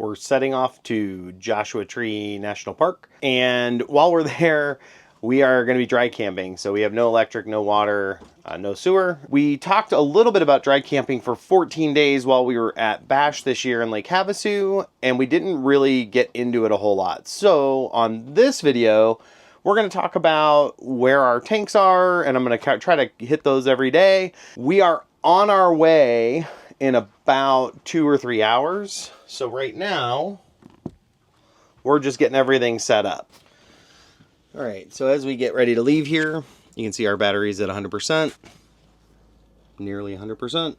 We're setting off to Joshua Tree National Park. And while we're there, we are going to be dry camping. So we have no electric, no water, no sewer. We talked a little bit about dry camping for 14 days while we were at Bash this year in Lake Havasu, and we didn't really get into it a whole lot. So on this video, we're going to talk about where our tanks are, and I'm going to try to hit those every day. We are on our way in about 2 or 3 hours. So right now, we're just getting everything set up. All right, so as we get ready to leave here, you can see our battery's at 100%, nearly 100%.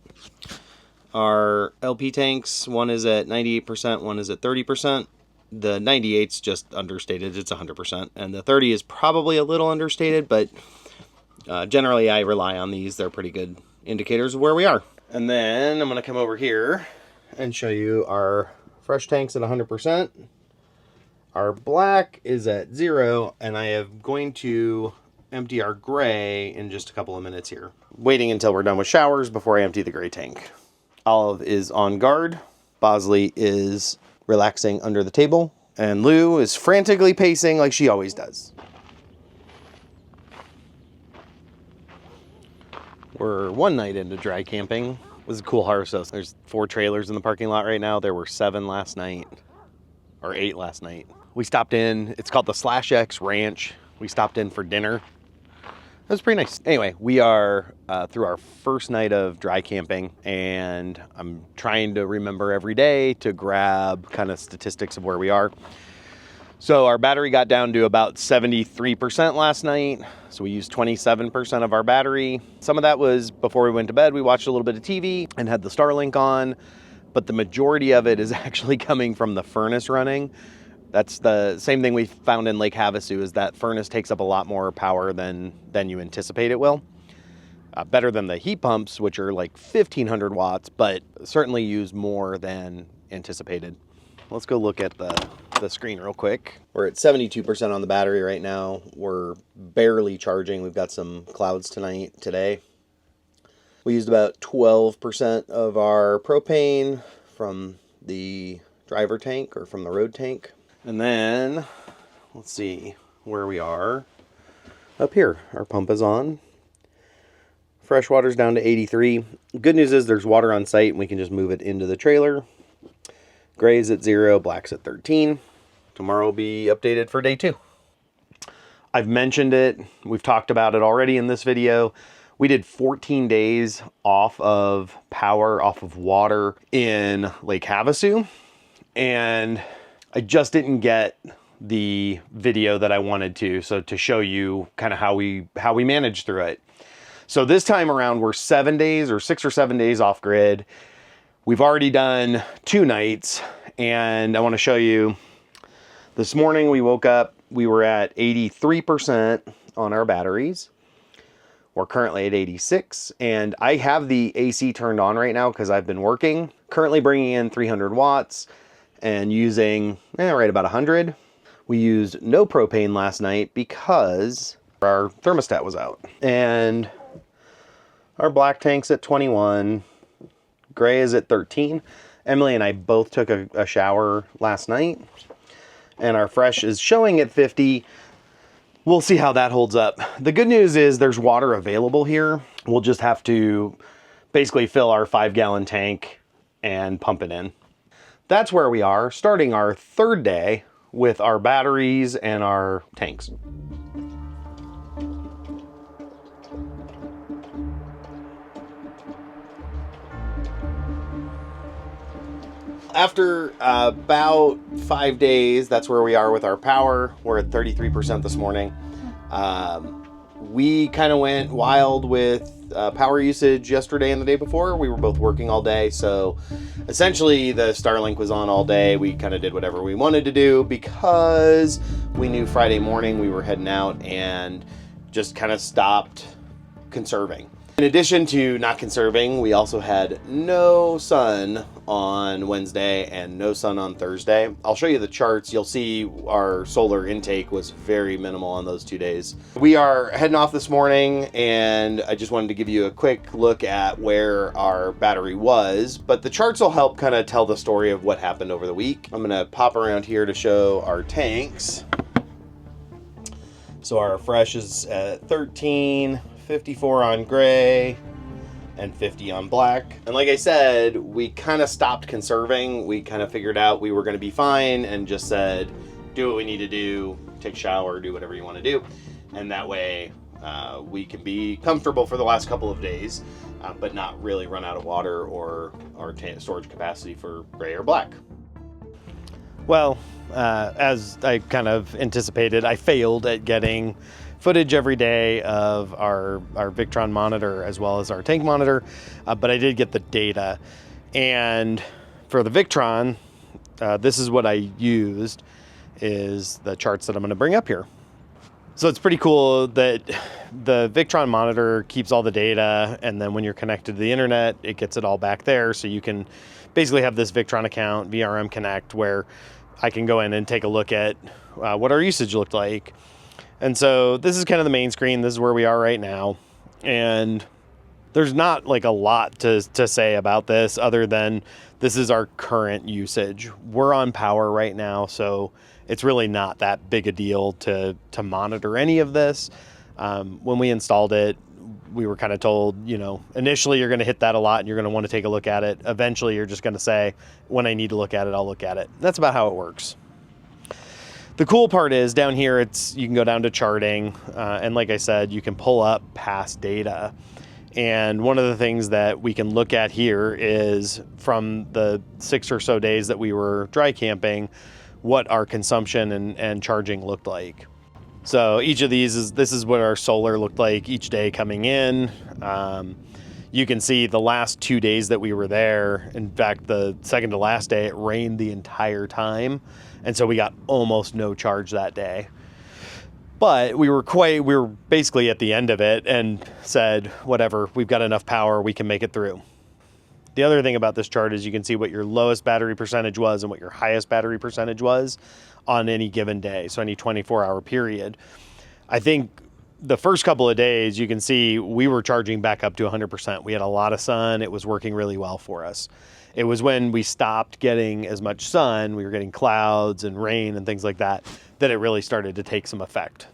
Our LP tanks, one is at 98%, one is at 30%. The 98's just understated, it's 100%. And the 30 is probably a little understated, but generally I rely on these. They're pretty good indicators of where we are. And then I'm gonna come over here and show you our fresh tanks at 100%. Our black is at 0, and I am going to empty our gray in just a couple of minutes here. Waiting until we're done with showers before I empty the gray tank. Olive is on guard. Bosley is relaxing under the table. And Lou is frantically pacing like she always does. We're one night into dry camping. It was a cool harvest though. There's 4 trailers in the parking lot right now. There were 7 last night, or 8 last night. We stopped in, it's called the /X Ranch. We stopped in for dinner. It was pretty nice. Anyway, we are through our first night of dry camping, and I'm trying to remember every day to grab kind of statistics of where we are. So our battery got down to about 73% last night. So we used 27% of our battery. Some of that was before we went to bed. We watched a little bit of TV and had the Starlink on, but the majority of it is actually coming from the furnace running. That's the same thing we found in Lake Havasu, is that furnace takes up a lot more power than you anticipate it will. Better than the heat pumps, which are like 1,500 watts, but certainly use more than anticipated. Let's go look at the screen real quick. We're at 72% on the battery right now. We're barely charging. We've got some clouds today. We used about 12% of our propane from the driver tank, or from the road tank. And then, let's see where we are. Up here, our pump is on. Fresh water's down to 83. Good news is there's water on site and we can just move it into the trailer. Gray's at 0, black's at 13. Tomorrow will be updated for day 2. I've mentioned it, we've talked about it already in this video. We did 14 days off of power, off of water in Lake Havasu. And I just didn't get the video that I wanted to, so to show you kind of how we managed through it. So this time around, we're 7 days or 6 or 7 days off grid. We've already done 2 nights, and I want to show you. This morning we woke up, we were at 83% on our batteries. We're currently at 86, and I have the AC turned on right now because I've been working. Currently bringing in 300 watts. And using right about 100. We used no propane last night because our thermostat was out. And our black tank's at 21. Gray is at 13. Emily and I both took a shower last night. And our fresh is showing at 50. We'll see how that holds up. The good news is there's water available here. We'll just have to basically fill our 5-gallon tank and pump it in. That's where we are, starting our 3rd day with our batteries and our tanks. After about 5 days, that's where we are with our power. We're at 33% this morning. We kind of went wild with power usage yesterday and the day before. We were both working all day, so essentially the Starlink was on all day. We kind of did whatever we wanted to do because we knew Friday morning we were heading out, and just kind of stopped conserving. In addition to not conserving, we also had no sun on Wednesday and no sun on Thursday. I'll show you the charts. You'll see our solar intake was very minimal on those 2 days. We are heading off this morning, and I just wanted to give you a quick look at where our battery was, but the charts will help kind of tell the story of what happened over the week. I'm gonna pop around here to show our tanks. So our fresh is at 13, 54 on gray, and 50 on black. And like I said, we kind of stopped conserving. We kind of figured out we were going to be fine and just said, do what we need to do, take a shower, do whatever you want to do. And that way we can be comfortable for the last couple of days, but not really run out of water or our storage capacity for gray or black. Well, as I kind of anticipated, I failed at getting footage every day of our Victron monitor as well as our tank monitor, but I did get the data. And for the Victron, this is what I used, is the charts that I'm going to bring up here. So it's pretty cool that the Victron monitor keeps all the data, and then when you're connected to the internet, it gets it all back there. So you can basically have this Victron account, VRM Connect, where I can go in and take a look at what our usage looked like. And so this is kind of the main screen. This is where we are right now. And there's not like a lot to say about this other than this is our current usage. We're on power right now, so it's really not that big a deal to monitor any of this. When we installed it, we were kind of told, you know, initially you're going to hit that a lot and you're going to want to take a look at it. Eventually you're just going to say, when I need to look at it, I'll look at it. That's about how it works. The cool part is down here, you can go down to charting. And like I said, you can pull up past data. And one of the things that we can look at here is from the 6 or so days that we were dry camping, what our consumption and charging looked like. So each of these this is what our solar looked like each day coming in. You can see the last 2 days that we were there. In fact, the second to last day, it rained the entire time. And so we got almost no charge that day. But we were basically at the end of it and said, whatever, we've got enough power, we can make it through. The other thing about this chart is you can see what your lowest battery percentage was and what your highest battery percentage was on any given day, so any 24-hour period. I think the first couple of days, you can see we were charging back up to 100%. We had a lot of sun. It was working really well for us. It was when we stopped getting as much sun, we were getting clouds and rain and things like that, that it really started to take some effect.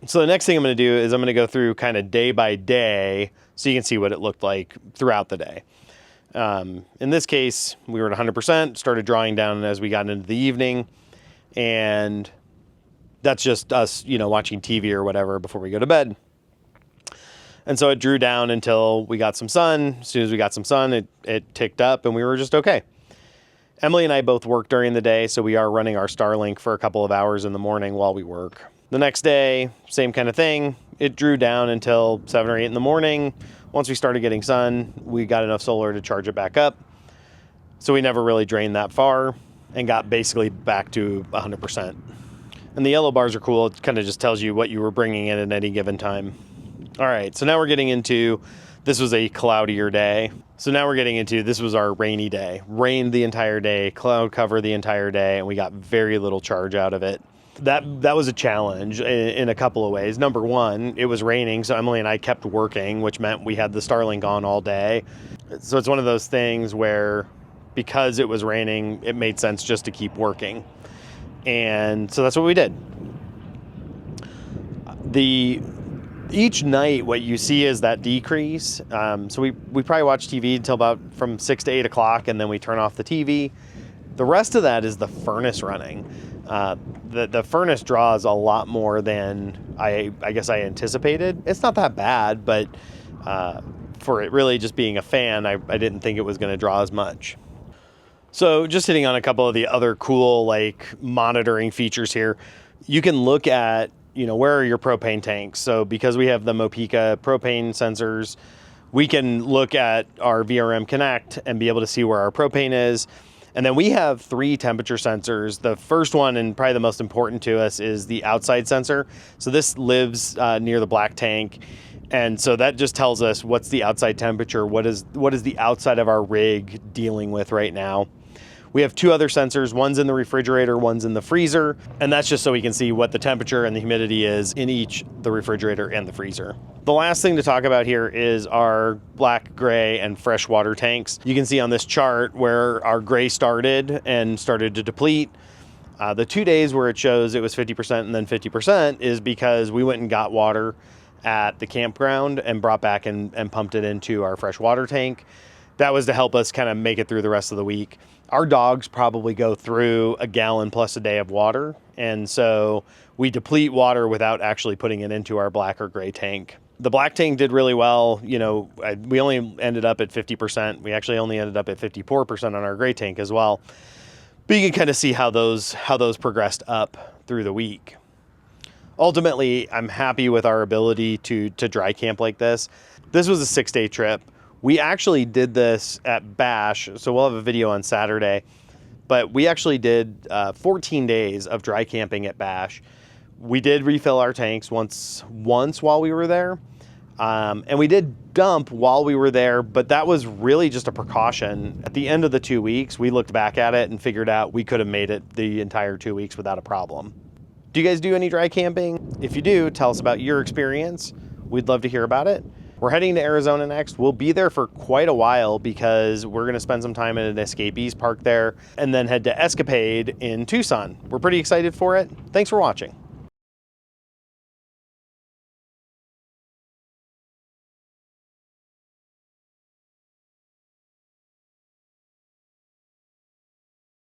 So the next thing I'm going to do is I'm going to go through kind of day by day so you can see what it looked like throughout the day. In this case, we were at 100%, started drawing down as we got into the evening, and that's just us, you know, watching TV or whatever before we go to bed. And so it drew down until we got some sun. As soon as we got some sun, it ticked up and we were just okay. Emily and I both work during the day, so we are running our Starlink for a couple of hours in the morning while we work. The next day, same kind of thing. It drew down until 7 or 8 in the morning. Once we started getting sun, we got enough solar to charge it back up. So we never really drained that far and got basically back to 100%. And the yellow bars are cool. It kind of just tells you what you were bringing in at any given time. All right, so now we're getting into, this was a cloudier day. So now we're getting into, this was our rainy day. Rained the entire day, cloud cover the entire day, and we got very little charge out of it. That was a challenge in a couple of ways. Number one, it was raining, so Emily and I kept working, which meant we had the Starlink on all day. So it's one of those things where, because it was raining, it made sense just to keep working. And so that's what we did. Each night, what you see is that decrease. So we probably watch TV until about from 6 to 8 o'clock, and then we turn off the TV. The rest of that is the furnace running. The furnace draws a lot more than I guess I anticipated. It's not that bad, but for it really just being a fan, I didn't think it was going to draw as much. So just hitting on a couple of the other cool like monitoring features here, you can look at, you know, where are your propane tanks? So because we have the Mopica propane sensors, we can look at our VRM Connect and be able to see where our propane is. And then we have 3 temperature sensors. The first one, and probably the most important to us, is the outside sensor. So this lives near the black tank, And so that just tells us what's the outside temperature, what is the outside of our rig dealing with right now. We have 2 other sensors, one's in the refrigerator, one's in the freezer, and that's just so we can see what the temperature and the humidity is in each, the refrigerator and the freezer. The last thing to talk about here is our black, gray, and freshwater tanks. You can see on this chart where our gray started to deplete. The 2 days where it shows it was 50% and then 50% is because we went and got water at the campground and brought back and pumped it into our freshwater tank. That was to help us kind of make it through the rest of the week. Our dogs probably go through a gallon plus a day of water, and so we deplete water without actually putting it into our black or gray tank. The black tank did really well. You know, we only ended up at 50%. We actually only ended up at 54% on our gray tank as well. But you can kind of see how those progressed up through the week. Ultimately, I'm happy with our ability to dry camp like this. This was a 6-day trip. We actually did this at Bash, so we'll have a video on Saturday, but we actually did 14 days of dry camping at Bash. We did refill our tanks once while we were there, and we did dump while we were there, but that was really just a precaution. At the end of the 2 weeks, we looked back at it and figured out we could have made it the entire 2 weeks without a problem. Do you guys do any dry camping? If you do, tell us about your experience. We'd love to hear about it. We're heading to Arizona next. We'll be there for quite a while because we're gonna spend some time at an Escapees park there and then head to Escapade in Tucson. We're pretty excited for it. Thanks for watching.